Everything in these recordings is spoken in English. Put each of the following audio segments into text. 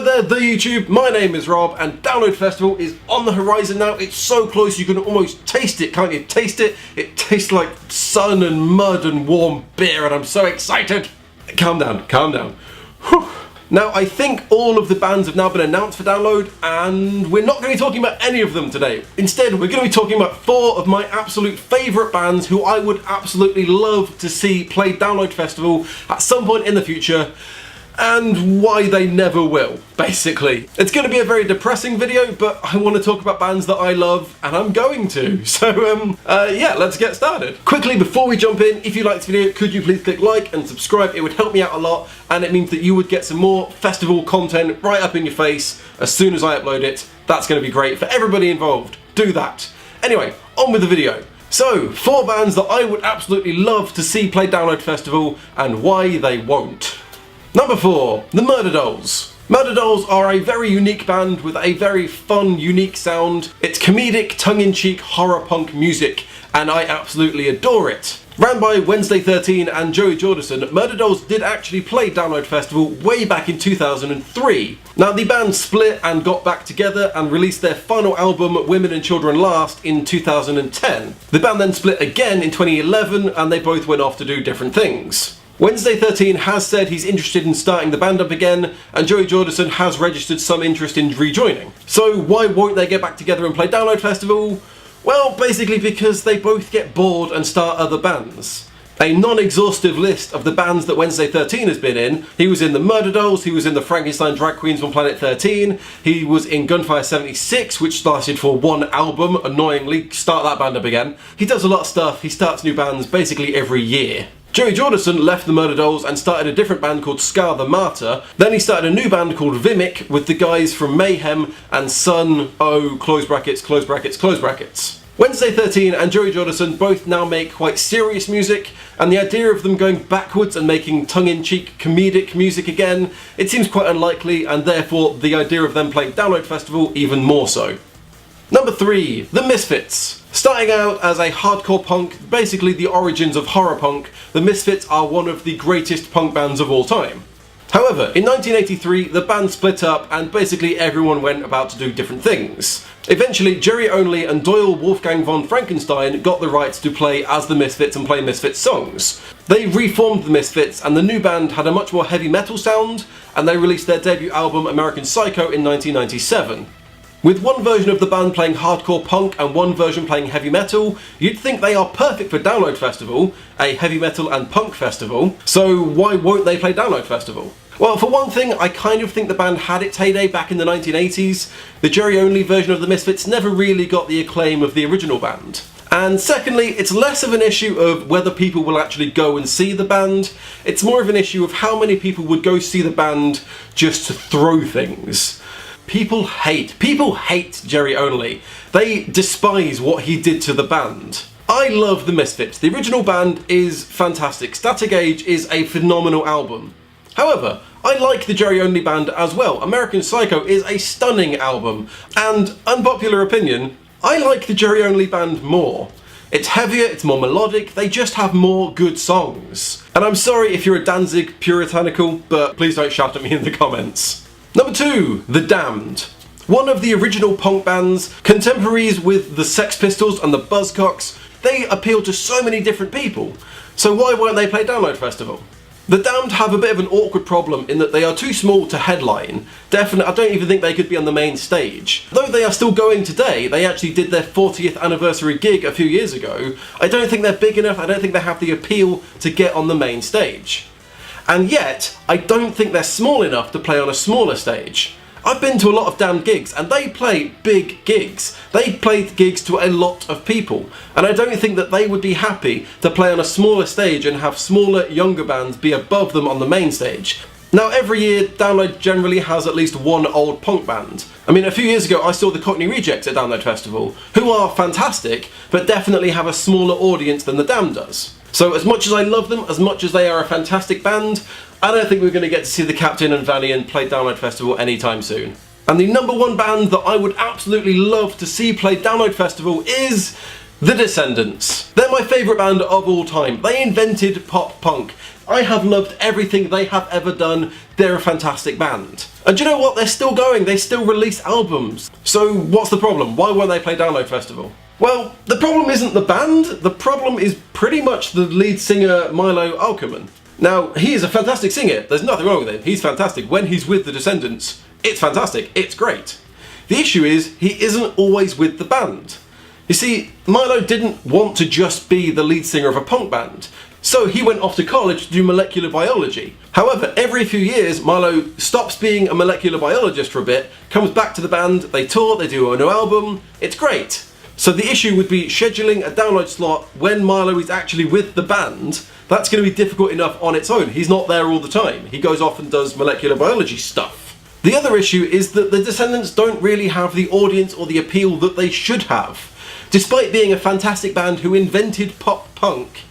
there, the YouTube, my name is Rob, and Download Festival is on the horizon now. It's so close you can almost taste it, can't you? Taste it? It tastes like sun and mud and warm beer, and I'm so excited. Calm down, calm down. Whew. Now, I think all of the bands have now been announced for Download, and we're not going to be talking about any of them today. Instead, we're going to be talking about 4 of my absolute favourite bands who I would absolutely love to see play Download Festival at some point in the future, and why they never will, basically. It's going to be a very depressing video, but I want to talk about bands that I love, and I'm going to. So, yeah, let's get started. Quickly, before we jump in, if you like this video, could you please click like and subscribe? It would help me out a lot, and it means that you would get some more festival content right up in your face as soon as I upload it. That's going to be great for everybody involved. Do that. Anyway, on with the video. So, 4 bands that I would absolutely love to see play Download Festival, and why they won't. Number 4, the Murderdolls. Murderdolls are a very unique band with a very fun, unique sound. It's comedic, tongue-in-cheek horror punk music, and I absolutely adore it. Ran by Wednesday 13 and Joey Jordison, Murderdolls did actually play Download Festival way back in 2003. Now, the band split and got back together and released their final album, Women and Children Last, in 2010. The band then split again in 2011, and they both went off to do different things. Wednesday 13 has said he's interested in starting the band up again, and Joey Jordison has registered some interest in rejoining. So why won't they get back together and play Download Festival? Well, basically because they both get bored and start other bands. A non-exhaustive list of the bands that Wednesday 13 has been in. He was in the Murderdolls, he was in the Frankenstein Drag Queens from Planet 13, he was in Gunfire 76, which lasted for 1 album, annoyingly. Start that band up again. He does a lot of stuff, he starts new bands basically every year. Joey Jordison left the Murderdolls and started a different band called Scar the Martyr. Then he started a new band called Vimic with the guys from Mayhem and Sun, oh, close brackets, close brackets, close brackets. Wednesday 13 and Joey Jordison both now make quite serious music, and the idea of them going backwards and making tongue-in-cheek comedic music again, it seems quite unlikely, and therefore the idea of them playing Download Festival even more so. Number 3, the Misfits. Starting out as a hardcore punk, basically the origins of horror punk, the Misfits are one of the greatest punk bands of all time. However, in 1983 the band split up and basically everyone went about to do different things. Eventually Jerry Only and Doyle Wolfgang von Frankenstein got the rights to play as the Misfits and play Misfits songs. They reformed the Misfits, and the new band had a much more heavy metal sound, and they released their debut album American Psycho in 1997. With one version of the band playing hardcore punk and one version playing heavy metal, you'd think they are perfect for Download Festival, a heavy metal and punk festival, so why won't they play Download Festival? Well, for one thing, I kind of think the band had its heyday back in the 1980s. The Jerry Only version of the Misfits never really got the acclaim of the original band. And secondly, it's less of an issue of whether people will actually go and see the band, it's more of an issue of how many people would go see the band just to throw things. People hate Jerry Only. They despise what he did to the band. I love the Misfits. The original band is fantastic. Static Age is a phenomenal album. However, I like the Jerry Only band as well. American Psycho is a stunning album. And, unpopular opinion, I like the Jerry Only band more. It's heavier, it's more melodic, they just have more good songs. And I'm sorry if you're a Danzig puritanical, but please don't shout at me in the comments. Number 2, The Damned. One of the original punk bands, contemporaries with the Sex Pistols and the Buzzcocks, they appeal to so many different people. So why won't they play Download Festival? The Damned have a bit of an awkward problem in that they are too small to headline. Definitely, I don't even think they could be on the main stage. Though they are still going today, they actually did their 40th anniversary gig a few years ago, I don't think they're big enough, I don't think they have the appeal to get on the main stage. And yet, I don't think they're small enough to play on a smaller stage. I've been to a lot of Damned gigs, and they play big gigs. They play gigs to a lot of people, and I don't think that they would be happy to play on a smaller stage and have smaller, younger bands be above them on the main stage. Now, every year, Download generally has at least one old punk band. I mean, a few years ago, I saw the Cockney Rejects at Download Festival, who are fantastic, but definitely have a smaller audience than the Damned does. So as much as I love them, as much as they are a fantastic band, I don't think we're going to get to see the Captain and Valiant play Download Festival anytime soon. And the number 1 band that I would absolutely love to see play Download Festival is the Descendents. They're my favourite band of all time. They invented pop punk. I have loved everything they have ever done. They're a fantastic band. And do you know what? They're still going. They still release albums. So what's the problem? Why won't they play Download Festival? Well, the problem isn't the band. The problem is pretty much the lead singer, Milo Alkerman. Now, he is a fantastic singer. There's nothing wrong with him. He's fantastic. When he's with the Descendents, it's fantastic. It's great. The issue is, he isn't always with the band. You see, Milo didn't want to just be the lead singer of a punk band. So he went off to college to do molecular biology. However, every few years, Milo stops being a molecular biologist for a bit, comes back to the band, they tour, they do a new album. It's great. So the issue would be scheduling a download slot when Milo is actually with the band. That's going to be difficult enough on its own. He's not there all the time. He goes off and does molecular biology stuff. The other issue is that the Descendents don't really have the audience or the appeal that they should have. Despite being a fantastic band who invented pop punk,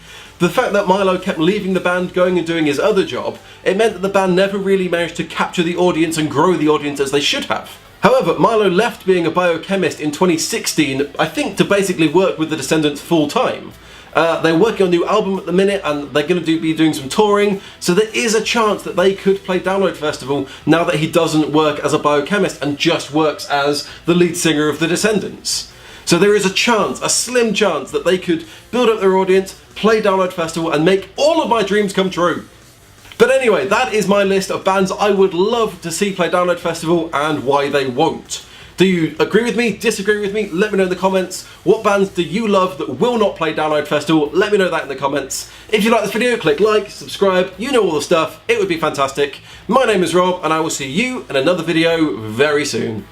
the fact that Milo kept leaving the band, going and doing his other job, it meant that the band never really managed to capture the audience and grow the audience as they should have. However, Milo left being a biochemist in 2016, I think, to basically work with the Descendents full time. They're working on a new album at the minute and they're going to be doing some touring, so there is a chance that they could play Download Festival now that he doesn't work as a biochemist and just works as the lead singer of the Descendents. So there is a chance, a slim chance, that they could build up their audience, play Download Festival and make all of my dreams come true. But anyway, that is my list of bands I would love to see play Download Festival and why they won't. Do you agree with me? Disagree with me? Let me know in the comments. What bands do you love that will not play Download Festival? Let me know that in the comments. If you like this video, click like, subscribe, you know all the stuff. It would be fantastic. My name is Rob and I will see you in another video very soon.